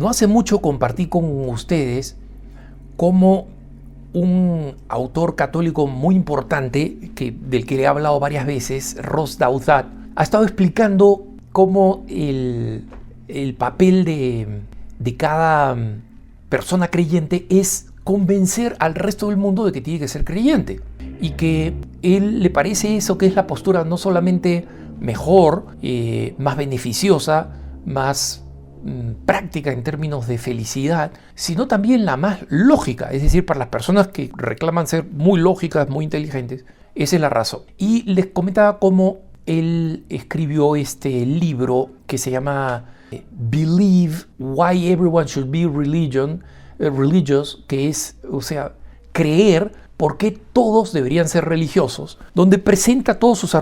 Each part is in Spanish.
No hace mucho compartí con ustedes cómo un autor católico muy importante, del que le he hablado varias veces, Ross Douthat, ha estado explicando cómo el papel de cada persona creyente es convencer al resto del mundo de que tiene que ser creyente. Y que él le parece eso que es la postura no solamente mejor, más beneficiosa, más práctica en términos de felicidad, sino también la más lógica. Es decir, para las personas que reclaman ser muy lógicas, muy inteligentes, esa es la razón. Y les comentaba cómo él escribió este libro que se llama Believe Why Everyone Should Be Religious, que es, o sea, creer por qué todos deberían ser religiosos, donde presenta todos los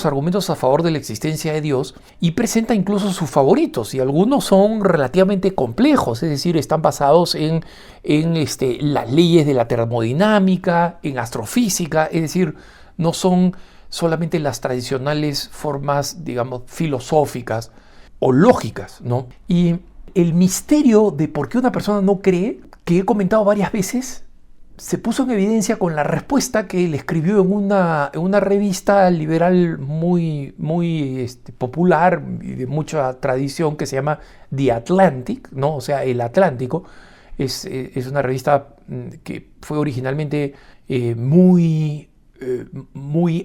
argumentos a favor de la existencia de Dios, y presenta incluso sus favoritos, y algunos son relativamente complejos, es decir, están basados en las leyes de la termodinámica, en astrofísica, es decir, no son solamente las tradicionales formas, digamos, filosóficas o lógicas, ¿no? Y el misterio de por qué una persona no cree, que he comentado varias veces, se puso en evidencia con la respuesta que él escribió en una revista liberal muy popular y de mucha tradición que se llama The Atlantic, ¿no? O sea, El Atlántico. Es una revista que fue originalmente muy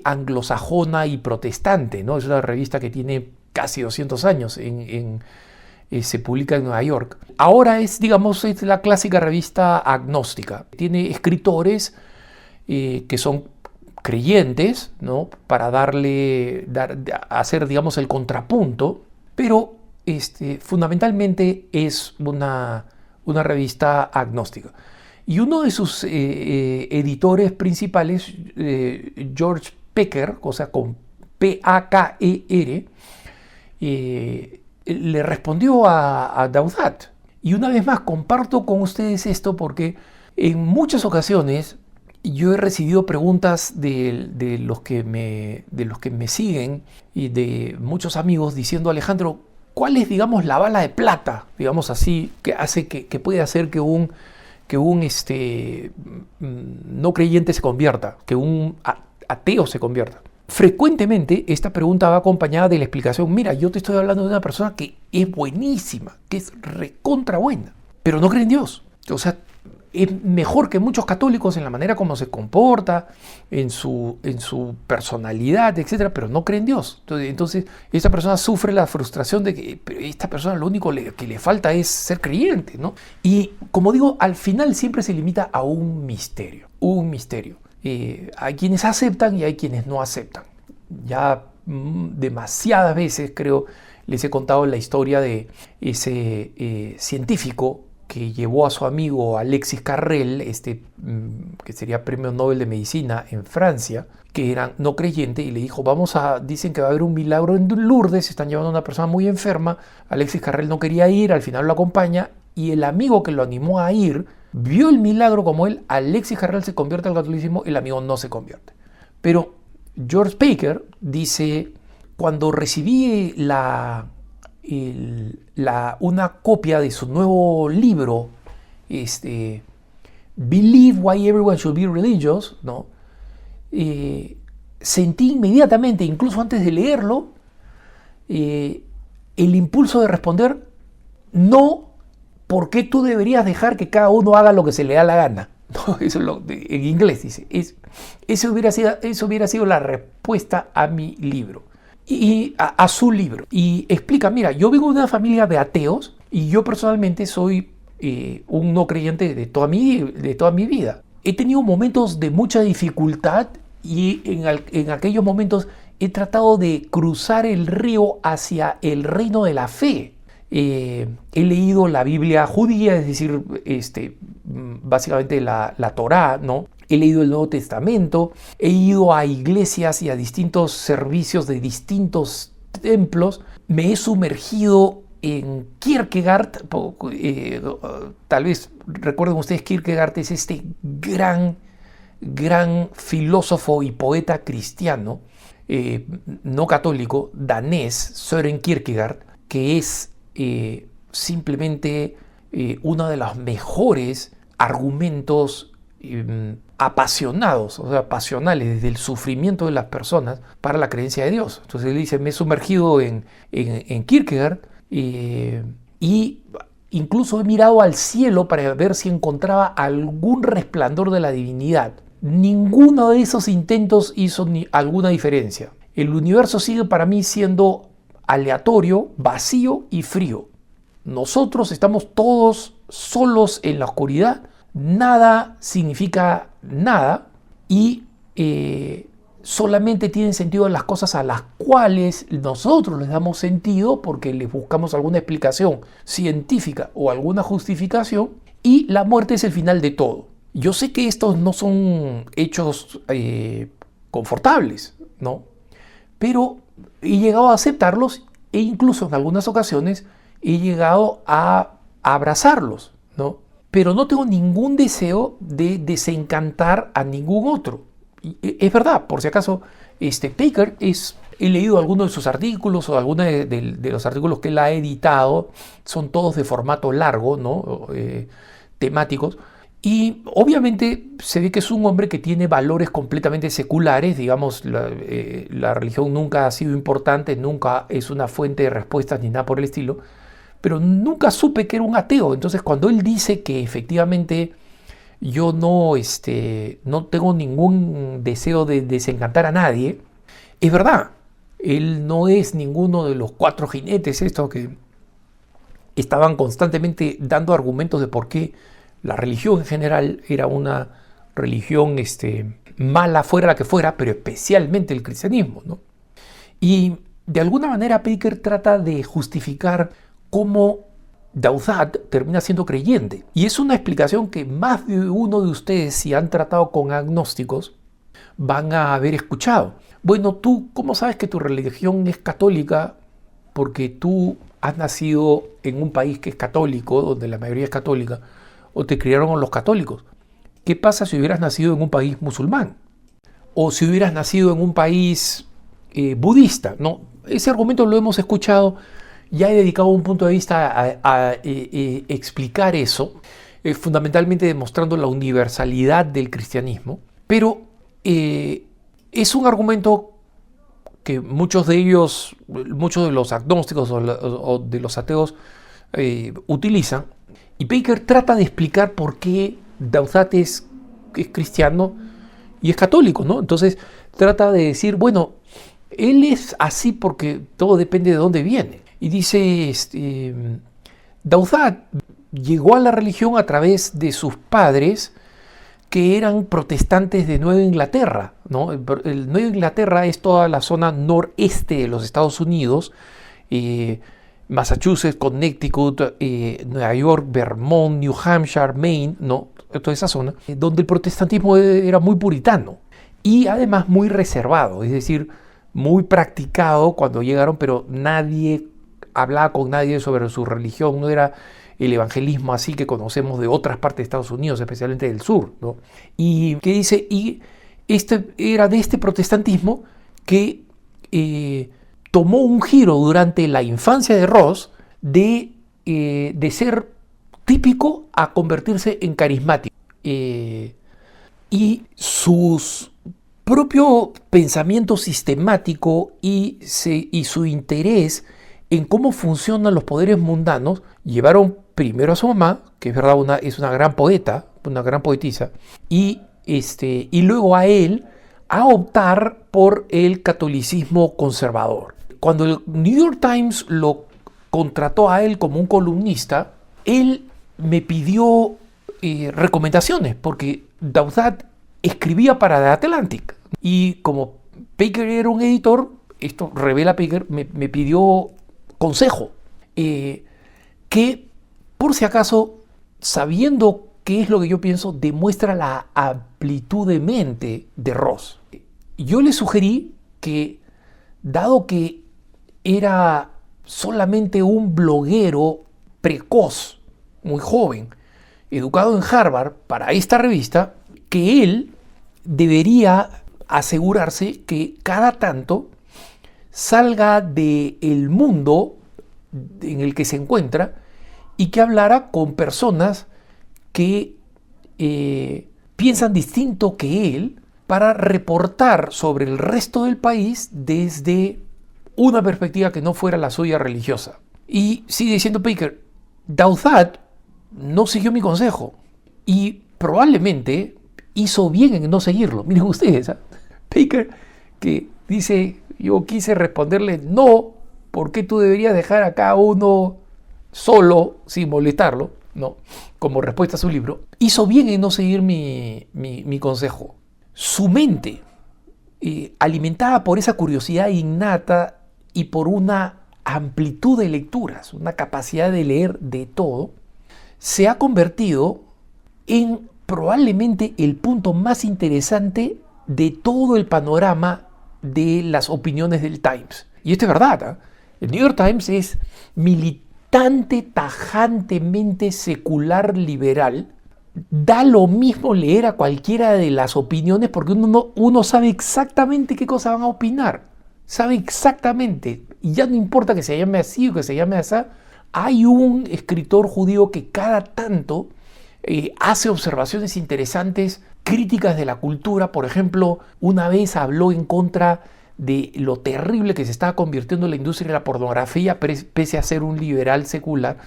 anglosajona y protestante, ¿no? Es una revista que tiene casi 200 años se publica en Nueva York. Ahora es la clásica revista agnóstica. Tiene escritores que son creyentes, ¿no? Para hacer, digamos, el contrapunto, pero fundamentalmente es una revista agnóstica. Y uno de sus editores principales, George Packer, o sea, con P-A-K-E-R, le respondió a Douthat. Y una vez más comparto con ustedes esto porque en muchas ocasiones yo he recibido preguntas de los que me siguen y de muchos amigos diciendo: Alejandro, ¿cuál es, digamos, la bala de plata, digamos así, que puede hacer que un no creyente se convierta, que un ateo se convierta? Frecuentemente esta pregunta va acompañada de la explicación: mira, yo te estoy hablando de una persona que es buenísima, que es recontra buena, pero no cree en Dios. O sea, es mejor que muchos católicos en la manera como se comporta, en su personalidad, etc., pero no cree en Dios. Entonces esta persona sufre la frustración de que esta persona lo único que le falta es ser creyente, ¿no? Y como digo, al final siempre se limita a un misterio. Hay quienes aceptan y hay quienes no aceptan. Ya demasiadas veces, creo, les he contado la historia de ese científico que llevó a su amigo Alexis Carrel, que sería premio Nobel de Medicina en Francia, que era no creyente, y le dijo: dicen que va a haber un milagro en Lourdes, están llevando a una persona muy enferma. Alexis Carrel no quería ir, al final lo acompaña, y el amigo que lo animó a ir vio el milagro como él. Alexis Carrel se convierte al catolicismo, el amigo no se convierte. Pero George Packer dice: cuando recibí una copia de su nuevo libro, Believe Why Everyone Should Be Religious, ¿no? Sentí inmediatamente, incluso antes de leerlo, el impulso de responder: no, ¿por qué tú deberías dejar que cada uno haga lo que se le da la gana? No, eso en inglés dice. Eso hubiera sido la respuesta a mi libro. Y a su libro. Y explica: mira, yo vengo de una familia de ateos y yo personalmente soy un no creyente de toda mi vida. He tenido momentos de mucha dificultad y en aquellos momentos he tratado de cruzar el río hacia el reino de la fe. He leído la Biblia judía, es decir, básicamente la Torá, ¿no? He leído el Nuevo Testamento, he ido a iglesias y a distintos servicios de distintos templos, me he sumergido en Kierkegaard. Tal vez recuerden ustedes, Kierkegaard es este gran filósofo y poeta cristiano, no católico, danés, Søren Kierkegaard, que es simplemente uno de los mejores argumentos apasionados, o sea, pasionales, desde el sufrimiento de las personas para la creencia de Dios. Entonces él dice, me he sumergido en Kierkegaard y incluso he mirado al cielo para ver si encontraba algún resplandor de la divinidad. Ninguno de esos intentos hizo alguna diferencia. El universo sigue para mí siendo aleatorio, vacío y frío. Nosotros estamos todos solos en la oscuridad, nada significa nada y solamente tienen sentido las cosas a las cuales nosotros les damos sentido porque les buscamos alguna explicación científica o alguna justificación, y la muerte es el final de todo. Yo sé que estos no son hechos confortables, ¿no? Pero he llegado a aceptarlos e incluso en algunas ocasiones he llegado a abrazarlos, ¿no? Pero no tengo ningún deseo de desencantar a ningún otro. Y es verdad, por si acaso, Baker he leído algunos de sus artículos o algunos de los artículos que él ha editado, son todos de formato largo, ¿no? Temáticos. Y obviamente se ve que es un hombre que tiene valores completamente seculares, digamos, la religión nunca ha sido importante, nunca es una fuente de respuestas ni nada por el estilo, pero nunca supe que era un ateo. Entonces cuando él dice que efectivamente yo no tengo ningún deseo de desencantar a nadie, es verdad, él no es ninguno de los 4 jinetes estos que estaban constantemente dando argumentos de por qué la religión en general era una religión mala, fuera la que fuera, pero especialmente el cristianismo, ¿no? Y de alguna manera Baker trata de justificar cómo Dauzat termina siendo creyente. Y es una explicación que más de uno de ustedes, si han tratado con agnósticos, van a haber escuchado. Bueno, tú, ¿cómo sabes que tu religión es católica? Porque tú has nacido en un país que es católico, donde la mayoría es católica, o te criaron los católicos. ¿Qué pasa si hubieras nacido en un país musulmán? O si hubieras nacido en un país budista, ¿no? Ese argumento lo hemos escuchado. Ya he dedicado un punto de vista a explicar eso, fundamentalmente demostrando la universalidad del cristianismo, pero es un argumento que muchos de los agnósticos o de los ateos utilizan, y Baker trata de explicar por qué Dauzat es cristiano y es católico, ¿no? Entonces trata de decir, bueno, él es así porque todo depende de dónde viene. Y dice, Dauzat llegó a la religión a través de sus padres, que eran protestantes de Nueva Inglaterra, ¿no? Nueva Inglaterra es toda la zona noreste de los Estados Unidos, Massachusetts, Connecticut, Nueva York, Vermont, New Hampshire, Maine, ¿no? Toda esa zona, donde el protestantismo era muy puritano y además muy reservado, es decir, muy practicado cuando llegaron, pero nadie hablaba con nadie sobre su religión, no era el evangelismo así que conocemos de otras partes de Estados Unidos, especialmente del sur, ¿no? Y que dice, era de este protestantismo que tomó un giro durante la infancia de Ross de ser típico a convertirse en carismático. Y sus propio pensamiento sistemático y su interés en cómo funcionan los poderes mundanos llevaron primero a su mamá, que es verdad es una gran poeta, una gran poetisa, y luego a él a optar por el catolicismo conservador. Cuando el New York Times lo contrató a él como un columnista, él me pidió recomendaciones, porque Dauzat escribía para The Atlantic, y como Baker era un editor, esto revela Baker, me pidió consejo, que por si acaso, sabiendo qué es lo que yo pienso, demuestra la amplitud de mente de Ross. Yo le sugerí que, dado que era solamente un bloguero precoz, muy joven, educado en Harvard para esta revista, que él debería asegurarse que cada tanto salga del mundo en el que se encuentra y que hablara con personas que piensan distinto que él para reportar sobre el resto del país desde una perspectiva que no fuera la suya religiosa. Y sigue diciendo Baker, Dauzat no siguió mi consejo y probablemente hizo bien en no seguirlo. Miren ustedes, ¿eh? Baker que dice, yo quise responderle no, ¿por qué tú deberías dejar a cada uno solo sin molestarlo? No, como respuesta a su libro, hizo bien en no seguir mi consejo. Su mente, alimentada por esa curiosidad innata y por una amplitud de lecturas, una capacidad de leer de todo, se ha convertido en probablemente el punto más interesante de todo el panorama de las opiniones del Times. Y esto es verdad, ¿eh? El New York Times es militante, tajantemente secular liberal. Da lo mismo leer a cualquiera de las opiniones porque uno sabe exactamente qué cosa van a opinar. Sabe exactamente. Y ya no importa que se llame así o que se llame así. Hay un escritor judío que cada tanto hace observaciones interesantes, críticas de la cultura. Por ejemplo, una vez habló en contra de lo terrible que se estaba convirtiendo la industria de la pornografía, pese a ser un liberal secular,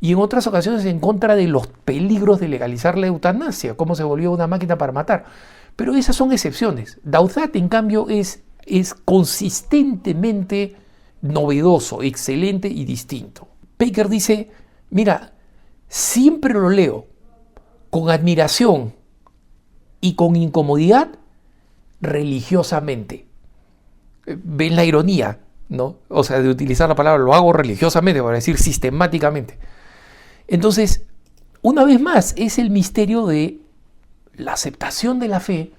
y en otras ocasiones en contra de los peligros de legalizar la eutanasia, cómo se volvió una máquina para matar. Pero esas son excepciones. Dauzat, en cambio, es consistentemente novedoso, excelente y distinto. Baker dice, mira, siempre lo leo con admiración y con incomodidad religiosamente. Ven la ironía, ¿no? O sea, de utilizar la palabra, lo hago religiosamente, para decir sistemáticamente. Entonces, una vez más, es el misterio de la aceptación de la fe.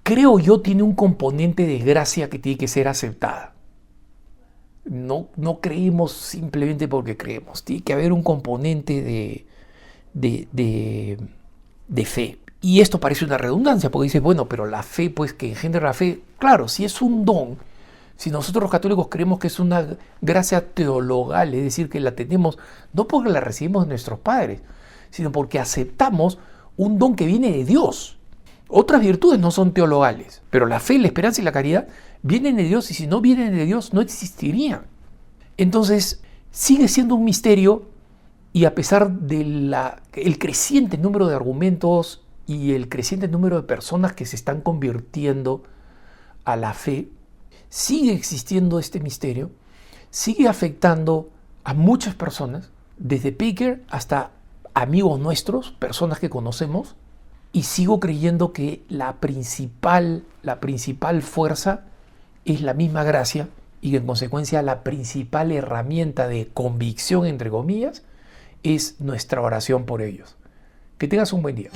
Creo yo tiene un componente de gracia que tiene que ser aceptada. No creemos simplemente porque creemos. Tiene que haber un componente de fe. Y esto parece una redundancia, porque dices, bueno, pero la fe, pues que engendra la fe, claro, si es un don, si nosotros los católicos creemos que es una gracia teologal, es decir, que la tenemos no porque la recibimos de nuestros padres, sino porque aceptamos un don que viene de Dios. Otras virtudes no son teologales, pero la fe, la esperanza y la caridad vienen de Dios, y si no vienen de Dios no existirían. Entonces, sigue siendo un misterio, y a pesar del creciente número de argumentos y el creciente número de personas que se están convirtiendo a la fe, sigue existiendo este misterio, sigue afectando a muchas personas, desde Baker hasta amigos nuestros, personas que conocemos, y sigo creyendo que la principal fuerza es la misma gracia, y que en consecuencia la principal herramienta de convicción, entre comillas, es nuestra oración por ellos. Que tengas un buen día.